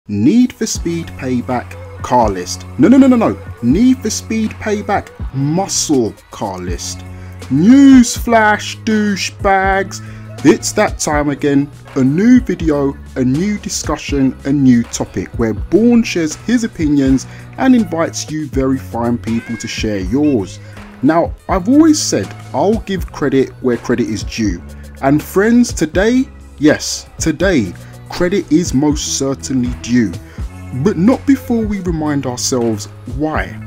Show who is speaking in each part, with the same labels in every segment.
Speaker 1: Need for Speed Payback car list. No. Need for Speed Payback muscle car list. Newsflash, douchebags. It's that time again. A new video, a new discussion, a new topic where Bourne shares his opinions and invites you very fine people to share yours. Now, I've always said I'll give credit where credit is due. And friends, today, yes, today, credit is most certainly due. But not before we remind ourselves why.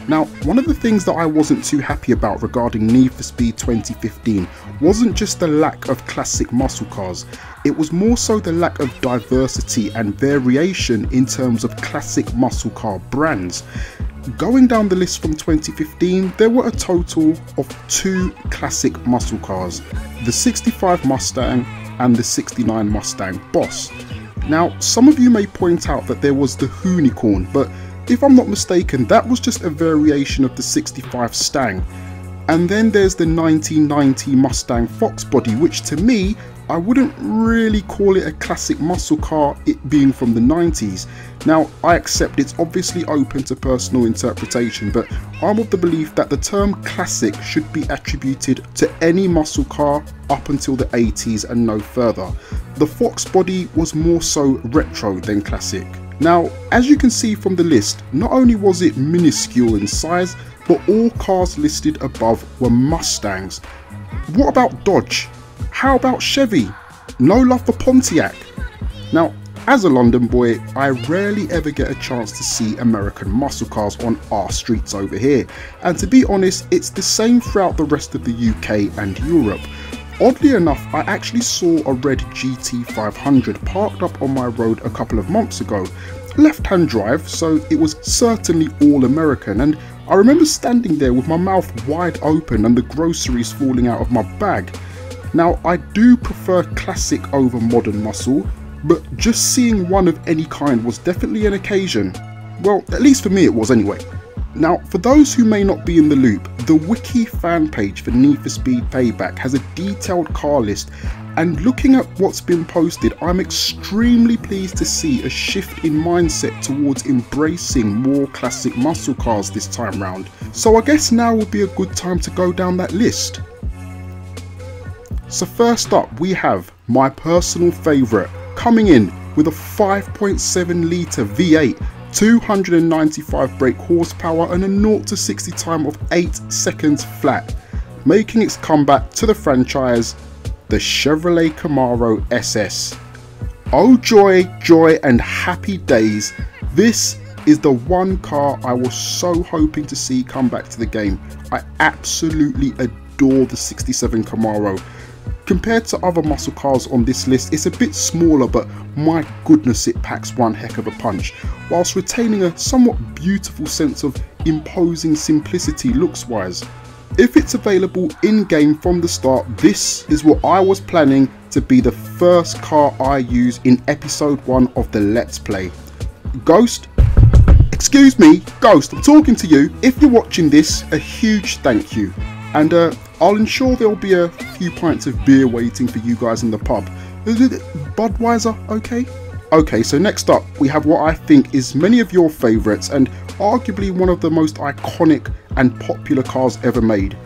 Speaker 1: Now, one of the things that I wasn't too happy about regarding Need for Speed 2015 wasn't just the lack of classic muscle cars, it was more so the lack of diversity and variation in terms of classic muscle car brands. Going down the list from 2015, there were a total of 2 classic muscle cars, the 65 Mustang and the 69 Mustang Boss. Now, some of you may point out that there was the Unicorn, but if I'm not mistaken, that was just a variation of the 65 Stang. And then there's the 1990 Mustang Fox Body, which to me, I wouldn't really call it a classic muscle car, it being from the 90s. Now, I accept it's obviously open to personal interpretation, but I'm of the belief that the term classic should be attributed to any muscle car up until the 80s and no further. The Fox Body was more so retro than classic. Now, as you can see from the list, not only was it minuscule in size, but all cars listed above were Mustangs. What about Dodge? How about Chevy? No love for Pontiac? Now, as a London boy, I rarely ever get a chance to see American muscle cars on our streets over here, and to be honest, it's the same throughout the rest of the UK and Europe. Oddly enough, I actually saw a red GT 500 parked up on my road a couple of months ago. Left-hand drive, so it was certainly all American, and I remember standing there with my mouth wide open and the groceries falling out of my bag. Now, I do prefer classic over modern muscle, but just seeing one of any kind was definitely an occasion. Well, at least for me it was anyway. Now, for those who may not be in the loop, the wiki fan page for Need for Speed Payback has a detailed car list, and looking at what's been posted, I'm extremely pleased to see a shift in mindset towards embracing more classic muscle cars this time round. So I guess now would be a good time to go down that list. So first up, we have my personal favourite, coming in with a 5.7 litre V8, 295 brake horsepower and a 0 to 60 time of 8 seconds flat, making its comeback to the franchise, the Chevrolet Camaro Ss. Oh joy, joy and happy days, this is the one car I was so hoping to see come back to the game. I absolutely adore the 67 Camaro. Compared to other muscle cars on this list, it's a bit smaller, but my goodness, it packs one heck of a punch, whilst retaining a somewhat beautiful sense of imposing simplicity looks wise. If it's available in-game from the start, this is what I was planning to be the first car I use in episode 1 of the Let's Play. Ghost? Excuse me, Ghost, I'm talking to you. If you're watching this, a huge thank you. And I'll ensure there'll be a few pints of beer waiting for you guys in the pub. Is it Budweiser, okay? Okay, so next up, we have what I think is many of your favourites and arguably one of the most iconic and popular cars ever made.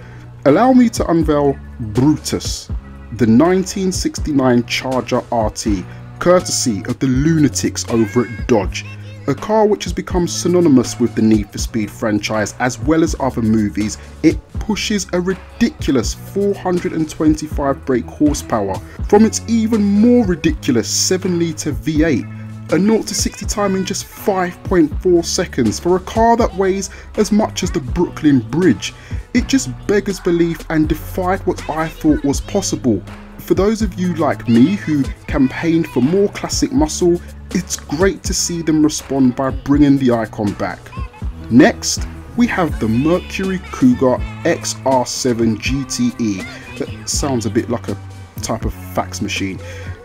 Speaker 1: Allow me to unveil Brutus, the 1969 Charger RT, courtesy of the lunatics over at Dodge. A car which has become synonymous with the Need for Speed franchise as well as other movies. It pushes a ridiculous 425 brake horsepower from its even more ridiculous 7 litre V8, a 0 to 60 time in just 5.4 seconds for a car that weighs as much as the Brooklyn Bridge. It just beggars belief and defied what I thought was possible. For those of you like me who campaigned for more classic muscle, it's great to see them respond by bringing the icon back. Next, we have the Mercury Cougar Xr7 Gte. That sounds a bit like a type of fax machine.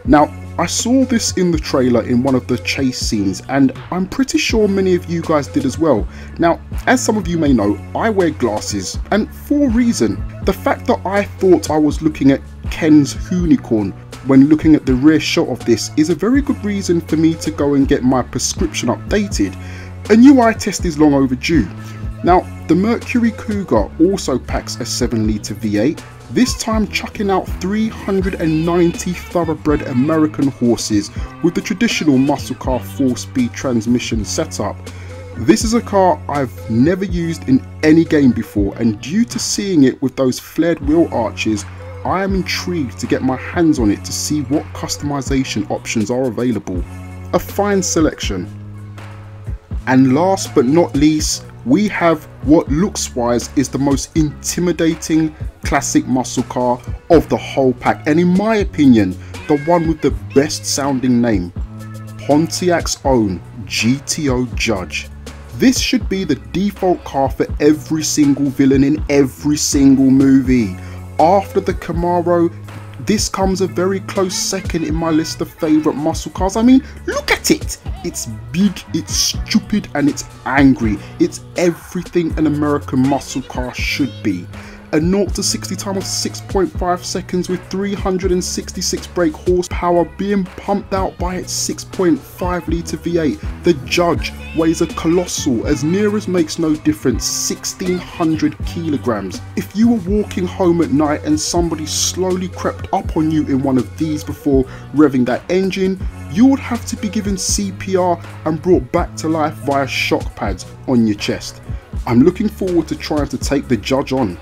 Speaker 1: Now, I saw this in the trailer in one of the chase scenes, and I'm pretty sure many of you guys did as well. Now, as some of you may know, I wear glasses, and for a reason. The fact that I thought I was looking at Ken's Unicorn when looking at the rear shot of this is a very good reason for me to go and get my prescription updated. A new eye test is long overdue. Now, the Mercury Cougar also packs a 7 litre V8, this time chucking out 390 thoroughbred American horses with the traditional muscle car 4-speed transmission setup. This is a car I've never used in any game before, and due to seeing it with those flared wheel arches, I am intrigued to get my hands on it to see what customization options are available. A fine selection. And last but not least, we have what looks wise is the most intimidating classic muscle car of the whole pack, and in my opinion the one with the best sounding name, Pontiac's own GTO Judge. This should be the default car for every single villain in every single movie. After the Camaro, this comes a very close second in my list of favourite muscle cars. I mean, look at it! It's big, it's stupid, and it's angry. It's everything an American muscle car should be. A 0 to 60 time of 6.5 seconds with 366 brake horsepower being pumped out by its 6.5 litre V8. The Judge weighs a colossal, as near as makes no difference, 1600 kilograms. If you were walking home at night and somebody slowly crept up on you in one of these before revving that engine, you would have to be given CPR and brought back to life via shock pads on your chest. I'm looking forward to trying to take the Judge on.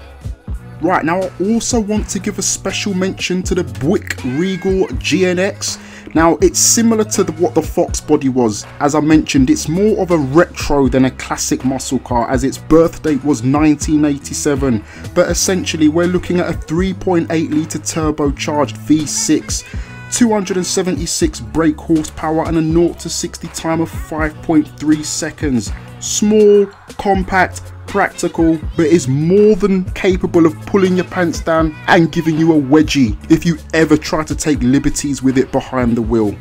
Speaker 1: Right, now I also want to give a special mention to the Wick Regal Gnx. Now, it's similar to what the Fox Body was. As I mentioned, it's more of a retro than a classic muscle car, as its birth date was 1987. But essentially, we're looking at a 3.8 litre turbocharged V6, 276 brake horsepower and a 0 to 60 time of 5.3 seconds. Small, compact, practical, but is more than capable of pulling your pants down and giving you a wedgie if you ever try to take liberties with it behind the wheel.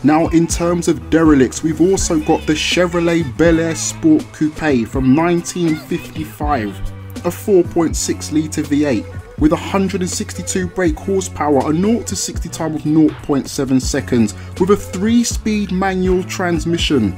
Speaker 1: Now, in terms of derelicts, we've also got the Chevrolet Bel Air Sport Coupe from 1955, a 4.6 litre V8 with 162 brake horsepower, a 0 to 60 time of 0.7 seconds with a 3-speed manual transmission,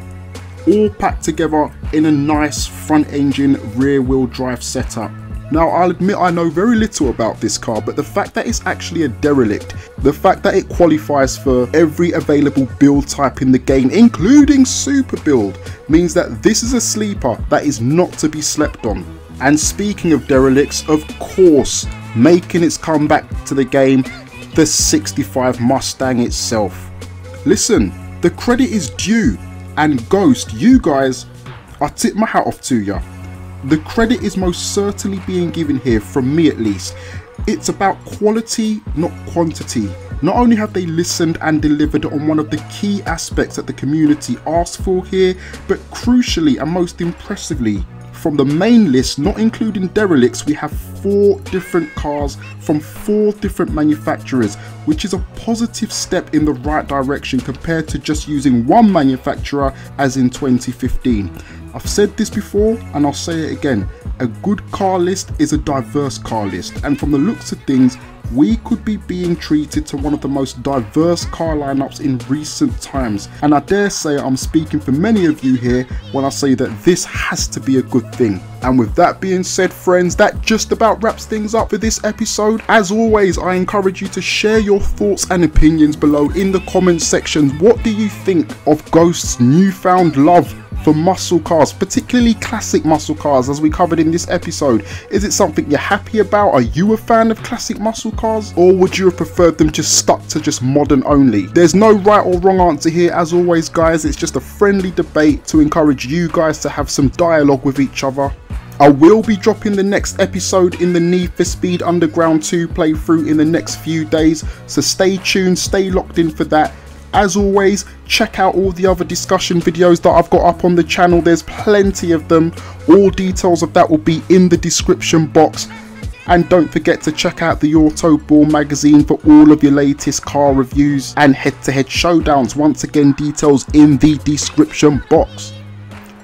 Speaker 1: all packed together in a nice front engine rear wheel drive setup. Now, I'll admit I know very little about this car, but the fact that it's actually a derelict, the fact that it qualifies for every available build type in the game, including super build, means that this is a sleeper that is not to be slept on. And speaking of derelicts, of course, making its comeback to the game, the 65 Mustang itself. Listen, the credit is due. And Ghost, you guys, I tip my hat off to ya. The credit is most certainly being given here, from me at least. It's about quality, not quantity. Not only have they listened and delivered on one of the key aspects that the community asked for here, but crucially and most impressively, from the main list, not including derelicts, we have 4 different cars from 4 different manufacturers, which is a positive step in the right direction compared to just using one manufacturer as in 2015. I've said this before and I'll say it again, a good car list is a diverse car list, and from the looks of things, we could be being treated to one of the most diverse car lineups in recent times, and I dare say I'm speaking for many of you here when I say that this has to be a good thing. And with that being said, friends, that just about wraps things up for this episode. As always, I encourage you to share your thoughts and opinions below in the comments section. What do you think of Ghost's newfound love for muscle cars, particularly classic muscle cars as we covered in this episode? Is it something you're happy about? Are you a fan of classic muscle cars, or would you have preferred them just stuck to just modern only? There's no right or wrong answer here. As always, guys, it's just a friendly debate to encourage you guys to have some dialogue with each other. I will be dropping the next episode in the Need for Speed Underground 2 playthrough in the next few days, so stay tuned, stay locked in for that. As always, check out all the other discussion videos that I've got up on the channel. There's plenty of them. All details of that will be in the description box. And don't forget to check out the AutoBOURNE magazine for all of your latest car reviews and head-to-head showdowns. Once again, details in the description box.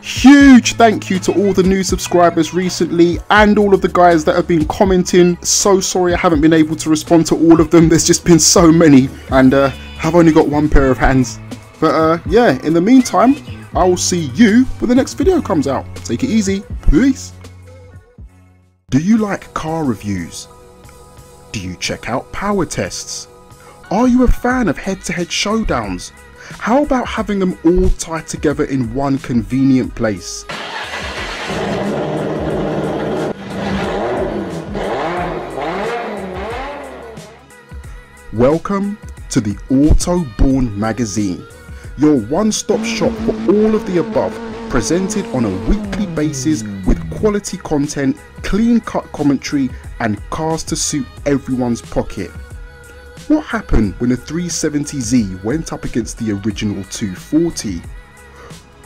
Speaker 1: Huge thank you to all the new subscribers recently and all of the guys that have been commenting. So sorry I haven't been able to respond to all of them. There's just been so many, and I've only got one pair of hands. But yeah, in the meantime, I will see you when the next video comes out. Take it easy. Peace. Do you like car reviews? Do you check out power tests? Are you a fan of head-to-head showdowns? How about having them all tied together in one convenient place? Welcome to the AutoBOURNE magazine, your one-stop shop for all of the above, presented on a weekly basis with quality content, clean-cut commentary and cars to suit everyone's pocket. What happened when a 370Z went up against the original 240?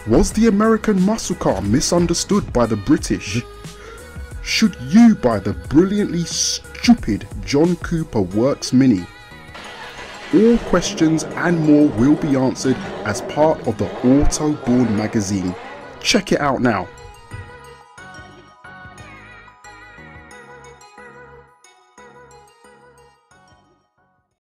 Speaker 1: Was the American muscle car misunderstood by the British? Should you buy the brilliantly stupid John Cooper Works Mini? All questions and more will be answered as part of the AutoBOURNE magazine. Check it out now.